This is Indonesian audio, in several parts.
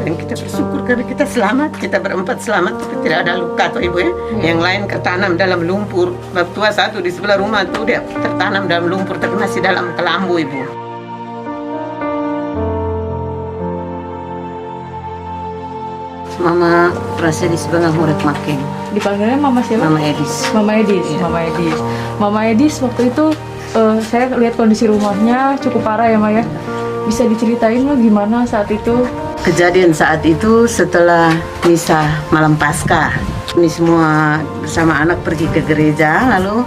Dan kita bersyukur karena kita selamat, kita berempat selamat, tapi tidak ada luka tuh ibu ya. Yang lain tertanam dalam lumpur. Bab tua satu di sebelah rumah tuh dia tertanam dalam lumpur tapi masih dalam kelambu ibu. Mama rasa di sebelah murid makin. Dipanggilnya Mama siapa? Mama Edis. Mama Edis, Iya. Mama Edis. Mama Edis waktu itu saya lihat kondisi rumahnya cukup parah ya Maya. Bisa diceritain nggak gimana saat itu? Kejadian saat itu setelah misa malam Paskah. Ini semua bersama anak pergi ke gereja, lalu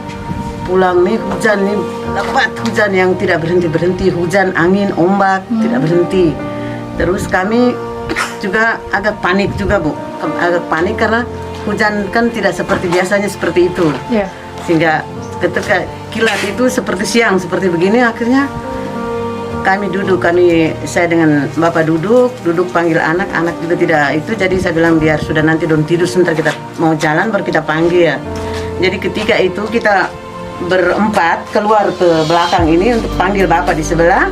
pulang nih hujan nih lebat, hujan yang tidak berhenti-berhenti, hujan, angin, ombak tidak berhenti. Terus kami juga agak panik juga Bu, agak panik karena hujan kan tidak seperti biasanya seperti itu. Ya. Sehingga ketika kilat itu seperti siang seperti begini, akhirnya kami duduk, saya dengan bapak duduk panggil anak juga tidak itu, jadi saya bilang biar sudah nanti dong tidur sebentar kita mau jalan baru kita panggil ya. Jadi ketika itu kita berempat keluar ke belakang ini untuk panggil bapak di sebelah.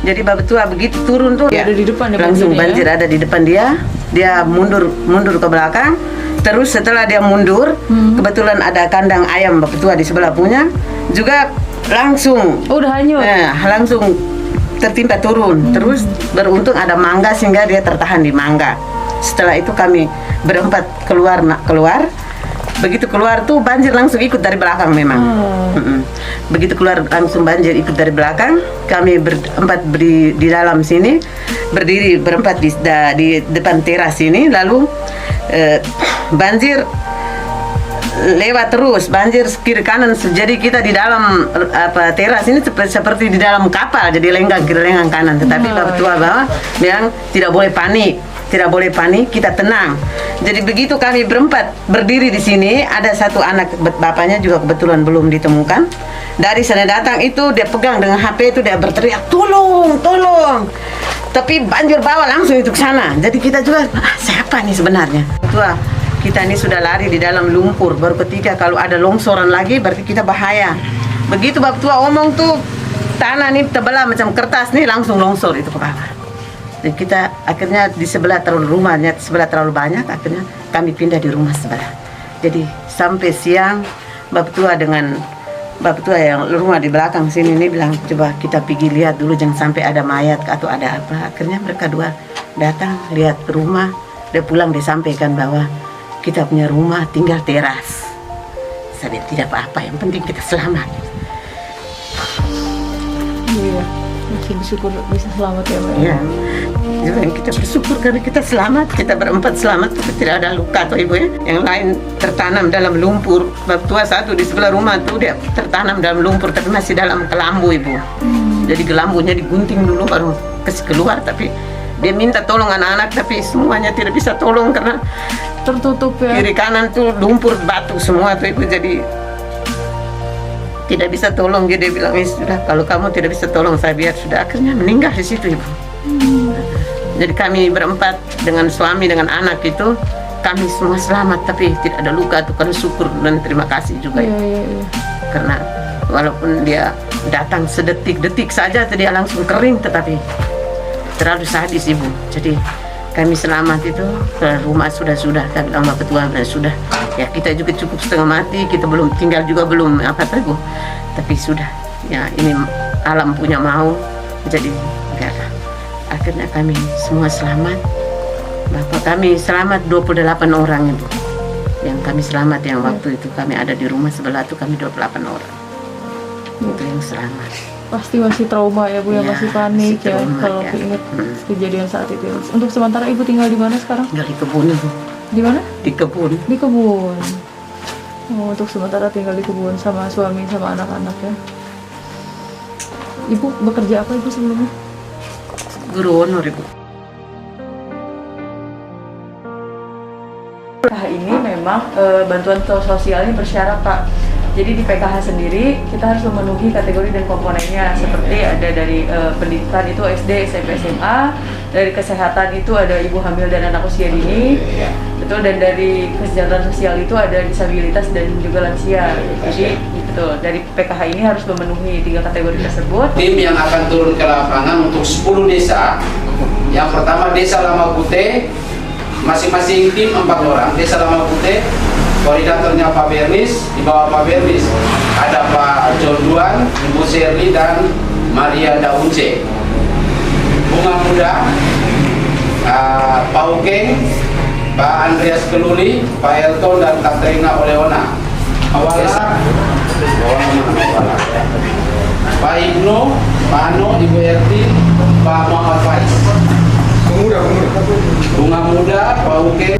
Jadi bapak tua begitu turun tuh Ya, ada di depan ya, langsung banjirnya, banjir ada di depan dia mundur ke belakang. Terus setelah dia mundur, kebetulan ada kandang ayam bapak tua di sebelah punya, juga langsung Oh, udah hanyut. langsung tertimpa turun. Terus beruntung ada mangga sehingga dia tertahan di mangga. Setelah itu kami berempat keluar. Begitu keluar tuh banjir langsung ikut dari belakang memang. Begitu keluar langsung banjir ikut dari belakang. Kami berempat di dalam sini, berdiri berempat di depan teras ini. Lalu banjir lewat terus, banjir kiri kanan, jadi kita di dalam teras ini seperti di dalam kapal, jadi lenggang kiri lenggang kanan. Tetapi bapak tua bahwa yang tidak boleh panik, kita tenang. Jadi begitu kami berempat berdiri di sini, ada satu anak bapaknya juga kebetulan belum ditemukan. Dari sana datang itu dia pegang dengan HP itu, dia berteriak tolong. Tapi banjir bawa langsung itu ke sana. Jadi kita juga siapa nih sebenarnya? Tua kita ini sudah lari di dalam lumpur, baru ketika kalau ada longsoran lagi berarti kita bahaya. Begitu bapak tua omong tuh tanah nih tebelah macam kertas nih langsung longsor itu ke bawah. Dan kita akhirnya di sebelah rumahnya sebelah terlalu banyak, akhirnya kami pindah di rumah sebelah. Jadi sampai siang bapak tua yang rumah di belakang sini nih bilang coba kita pergi lihat dulu jangan sampai ada mayat atau ada apa. Akhirnya mereka dua datang lihat rumah, dia pulang dia sampaikan bahwa kita punya rumah tinggal teras. Saya tidak apa-apa, yang penting kita selamat. Iya. Masih bersyukur bisa selamat ya Mbak. Iya. Jadi kita bersyukur karena kita selamat, kita berempat selamat, tapi tidak ada luka tuh ibu ya. Yang lain tertanam dalam lumpur. Bapak tua satu di sebelah rumah tuh dia tertanam dalam lumpur tapi masih dalam kelambu ibu. Jadi kelambunya digunting dulu baru kasih keluar, tapi dia minta tolong anak-anak tapi semuanya tidak bisa tolong karena Tertutup ya. kiri kanan tuh lumpur batu semua tuh ibu, jadi tidak bisa tolong. Jadi dia bilang sudah kalau kamu tidak bisa tolong saya biar sudah, akhirnya meninggal di situ ibu. Jadi kami berempat dengan suami dengan anak itu kami semua selamat tapi tidak ada luka tuh, karena syukur dan terima kasih juga Iya, ibu. iya, iya. Karena walaupun dia datang sedetik-detik saja dia langsung kering, tetapi terlalu sadis ibu. Jadi kami selamat itu ke rumah sudah kami bilang bapak tua sudah ya, kita juga cukup setengah mati, kita belum tinggal juga belum apa ibu, tapi sudah ya ini alam punya mau, jadi enggak. Akhirnya kami semua selamat. Bapak kami selamat 28 orang ibu yang kami selamat, yang waktu itu kami ada di rumah sebelah itu kami 28 orang itu yang selamat. Pasti masih trauma ya Bu ya, Ya, masih panik masih ya trauma, kalau ya. ingat kejadian saat itu. Untuk sementara Ibu tinggal di mana sekarang? Tinggal di kebun ibu, Di mana? di kebun. Di kebun. Oh, untuk sementara tinggal di kebun sama suami sama anak-anak ya. Ibu bekerja apa Ibu sebelumnya? Guru honor ibu. PKH ini memang bantuan sosialnya bersyarat Pak. Jadi di PKH sendiri kita harus memenuhi kategori dan komponennya, seperti ada dari pendidikan itu SD, SMP, SMA, dari kesehatan itu ada ibu hamil dan anak usia dini, betul, dan dari kesejahteraan sosial itu ada disabilitas dan juga lansia. Jadi betul, dari PKH ini harus memenuhi 3 kategori tersebut. Tim yang akan turun ke lapangan untuk 10 desa Yang pertama Desa Lamagute, masing-masing tim 4 orang. Desa Lamagute, koordinatornya Pak Bernis, di bawah Pak Bernis ada Pak John Duan, Ibu Sherly dan Maria Daunce. Bunga Muda, Pak Ukeng, Pak Andreas Keluli, Pak Elton dan Katrina Oleona. Awalnya Pak Ibnu, Pak Ano, Ibu Erti, Pak Muhammad Faiz. Bunga Muda, Pak Ukeng.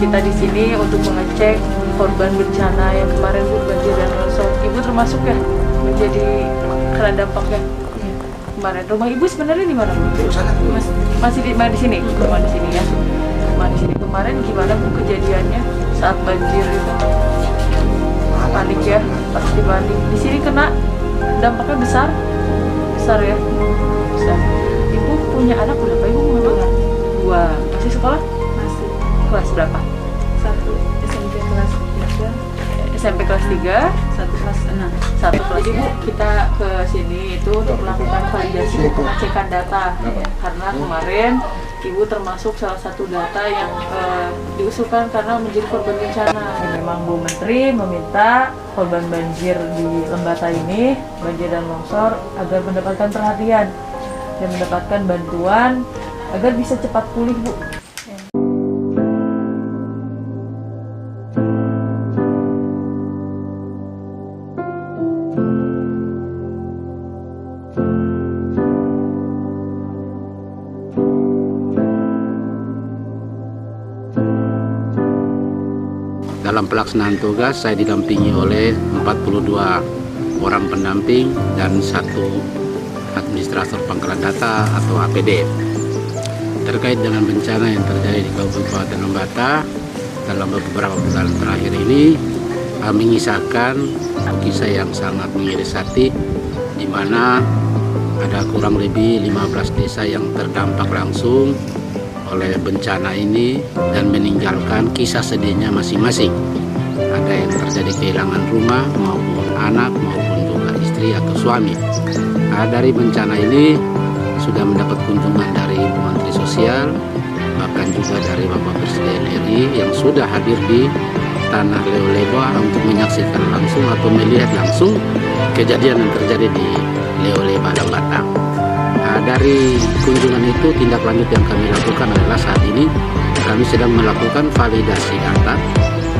Kita di sini untuk mengecek korban bencana yang kemarin Bu, banjir dan longsor. Ibu termasuk ya menjadi kena dampaknya kemarin. Rumah Ibu sebenarnya di mana Bu? Masih di sini, rumah di sini ya. Rumah di sini kemarin gimana Bu kejadiannya saat banjir itu? Panik ya, pasti panik. Di sini kena dampaknya besar ya. Besar. Ibu punya anak berapa Ibu? Dua. Masih sekolah? Masih. Kelas berapa? 1 SMP kelas 3, SMP kelas 3, 1 kelas 6. Jadi Bu, kita ke sini itu untuk melakukan validasi pengecekan data karena kemarin Ibu termasuk salah satu data yang diusulkan karena menjadi korban bencana. Memang Bu Menteri meminta korban banjir di Lembata ini, banjir dan longsor, agar mendapatkan perhatian dan mendapatkan bantuan agar bisa cepat pulih Bu. Dalam pelaksanaan tugas saya didampingi oleh 42 orang pendamping dan 1 administrator pangkalan data atau APD. Terkait dengan bencana yang terjadi di Kabupaten Lembata dalam beberapa bulan terakhir ini, mengisahkan kisah yang sangat mengiris hati, di mana ada kurang lebih 15 desa yang terdampak langsung oleh bencana ini dan meninggalkan kisah sedihnya masing-masing. Ada yang terjadi kehilangan rumah maupun anak maupun juga istri atau suami. Dari bencana ini sudah mendapat kunjungan dari Ibu Menteri Sosial, bahkan juga dari Bapak Presiden RI yang sudah hadir di tanah Leoleba untuk menyaksikan langsung atau melihat langsung kejadian yang terjadi di Leoleba dan Batang. Dari kunjungan itu, tindak lanjut yang kami lakukan adalah saat ini kami sedang melakukan validasi data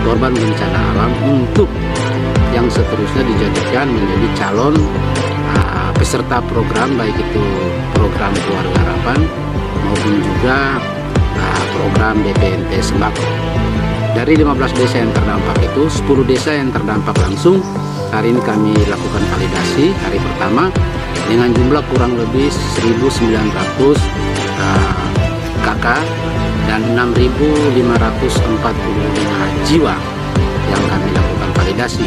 korban bencana alam untuk yang seterusnya dijadikan menjadi calon peserta program, baik itu program Keluarga Harapan maupun juga program BPNT Sembako. Dari 15 desa yang terdampak itu, 10 desa yang terdampak langsung hari ini kami lakukan validasi hari pertama dengan jumlah kurang lebih 1.900 kakak dan 6.545 jiwa yang kami lakukan validasi.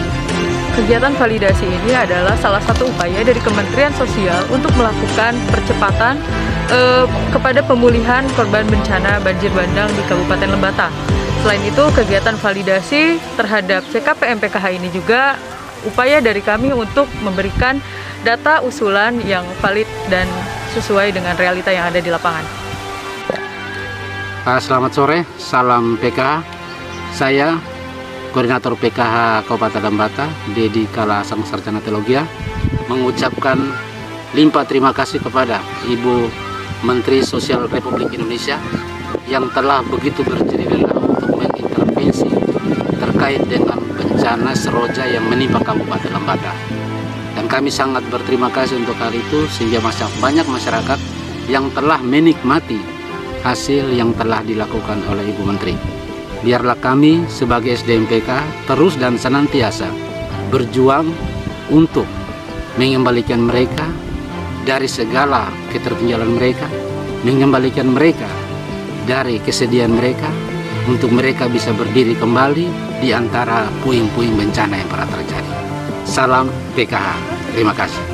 Kegiatan validasi ini adalah salah satu upaya dari Kementerian Sosial untuk melakukan percepatan kepada pemulihan korban bencana banjir bandang di Kabupaten Lembata. Selain itu, kegiatan validasi terhadap CKP MPKH ini juga upaya dari kami untuk memberikan data usulan yang valid dan sesuai dengan realita yang ada di lapangan. Selamat sore, salam PKH. Saya Koordinator PKH Kabupaten Lembata, Dedi Kalasang Sarjana Teologia, mengucapkan limpah terima kasih kepada Ibu Menteri Sosial Republik Indonesia yang telah begitu berjeri-lelah untuk mengintervensi terkait dengan bencana seroja yang menimpa Kabupaten Lembata. Dan kami sangat berterima kasih untuk hal itu, sehingga banyak masyarakat yang telah menikmati hasil yang telah dilakukan oleh Ibu Menteri. Biarlah kami sebagai SDMPK terus dan senantiasa berjuang untuk mengembalikan mereka dari segala ketertinggalan mereka, mengembalikan mereka dari kesedihan mereka, untuk mereka bisa berdiri kembali di antara puing-puing bencana yang pernah terjadi. Salam PKH. Terima kasih.